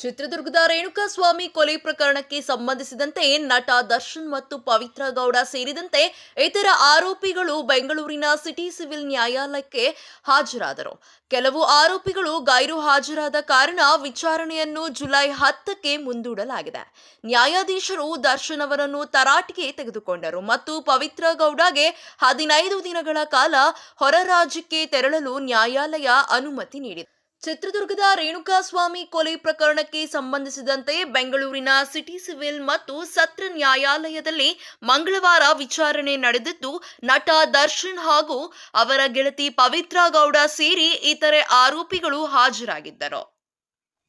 ಚಿತ್ರದುರ್ಗದ ರೇಣುಕಾಸ್ವಾಮಿ ಕೊಲೆ ಪ್ರಕರಣಕ್ಕೆ ಸಂಬಂಧಿಸಿದಂತೆ ನಟ ದರ್ಶನ್ ಮತ್ತು ಪವಿತ್ರ ಗೌಡ ಸೇರಿದಂತೆ ಇತರ ಆರೋಪಿಗಳು ಬೆಂಗಳೂರಿನ ಸಿಟಿ ಸಿವಿಲ್ ನ್ಯಾಯಾಲಯಕ್ಕೆ ಹಾಜರಾದರು. ಕೆಲವು ಆರೋಪಿಗಳು ಗೈರು ಹಾಜರಾದ ಕಾರಣ ವಿಚಾರಣೆಯನ್ನು ಜುಲೈ 10ಕ್ಕೆ ಮುಂದೂಡಲಾಗಿದೆ. ನ್ಯಾಯಾಧೀಶರು ದರ್ಶನ್ ಅವರನ್ನು ತರಾಟೆಗೆ ತೆಗೆದುಕೊಂಡರು ಮತ್ತು ಪವಿತ್ರ ಗೌಡಗೆ 15 ದಿನಗಳ ಕಾಲ ಹೊರ ರಾಜ್ಯಕ್ಕೆ ತೆರಳಲು ನ್ಯಾಯಾಲಯ ಅನುಮತಿ ನೀಡಿದೆ. ಚಿತ್ರದುರ್ಗದ ರೇಣುಕಾಸ್ವಾಮಿ ಕೊಲೆ ಪ್ರಕರಣಕ್ಕೆ ಸಂಬಂಧಿಸಿದಂತೆ ಬೆಂಗಳೂರಿನ ಸಿಟಿ ಸಿವಿಲ್ ಮತ್ತು ಸತ್ರ ನ್ಯಾಯಾಲಯದಲ್ಲಿ ಮಂಗಳವಾರ ವಿಚಾರಣೆ ನಡೆದಿದ್ದು, ನಟ ದರ್ಶನ್ ಹಾಗೂ ಅವರ ಗೆಳತಿ ಪವಿತ್ರ ಗೌಡ ಸೇರಿ ಇತರೆ ಆರೋಪಿಗಳು ಹಾಜರಾಗಿದ್ದರು.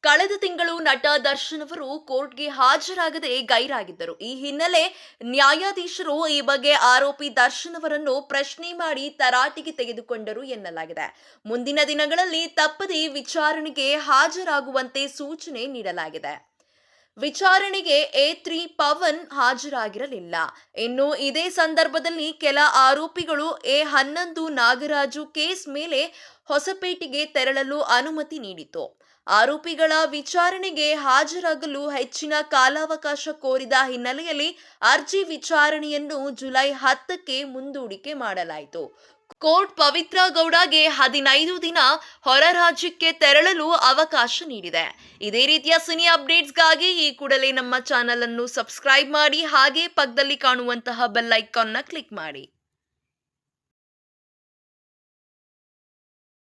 ಕಳೆದ ತಿಂಗಳು ನಟ ದರ್ಶನ್ ಅವರು ಕೋರ್ಟ್ಗೆ ಹಾಜರಾಗದೆ ಗೈರಾಗಿದ್ದರು. ಈ ಹಿನ್ನೆಲೆ ನ್ಯಾಯಾಧೀಶರು ಈ ಬಗ್ಗೆ ಆರೋಪಿ ದರ್ಶನ್ ಅವರನ್ನು ಪ್ರಶ್ನೆ ಮಾಡಿ ತರಾಟೆಗೆ ತೆಗೆದುಕೊಂಡರು ಎನ್ನಲಾಗಿದೆ. ಮುಂದಿನ ದಿನಗಳಲ್ಲಿ ತಪ್ಪದೇ ವಿಚಾರಣೆಗೆ ಹಾಜರಾಗುವಂತೆ ಸೂಚನೆ ನೀಡಲಾಗಿದೆ. ವಿಚಾರಣೆಗೆ A3 ಪವನ್ ಹಾಜರಾಗಿರಲಿಲ್ಲ. ಇನ್ನು ಇದೇ ಸಂದರ್ಭದಲ್ಲಿ ಕೆಲ ಆರೋಪಿಗಳು A11 ನಾಗರಾಜು ಕೇಸ್ ಮೇಲೆ ಹೊಸಪೇಟೆಗೆ ತೆರಳಲು ಅನುಮತಿ ನೀಡಿತು. ಆರೋಪಿಗಳ ವಿಚಾರಣೆಗೆ ಹಾಜರಾಗಲು ಹೆಚ್ಚಿನ ಕಾಲಾವಕಾಶ ಕೋರಿದ ಹಿನ್ನೆಲೆಯಲ್ಲಿ ಅರ್ಜಿ ವಿಚಾರಣೆಯನ್ನು ಜುಲೈ 10ಕ್ಕೆ ಮುಂದೂಡಿಕೆ ಮಾಡಲಾಯಿತು. ಕೋರ್ಟ್ ಪವಿತ್ರ ಗೌಡಗೆ 15 ದಿನ ಹೊರ ರಾಜ್ಯಕ್ಕೆ ತೆರಳಲು ಅವಕಾಶ ನೀಡಿದೆ. ಇದೇ ರೀತಿಯ ಸಿನಿ ಅಪ್ಡೇಟ್ಸ್ಗಾಗಿ ಈ ಕೂಡಲೇ ನಮ್ಮ ಚಾನೆಲ್ ಅನ್ನು ಸಬ್ಸ್ಕ್ರೈಬ್ ಮಾಡಿ, ಹಾಗೆ ಪಕ್ಕದಲ್ಲಿ ಕಾಣುವಂತಹ ಬೆಲ್ ಐಕಾನ್ನ ಕ್ಲಿಕ್ ಮಾಡಿ.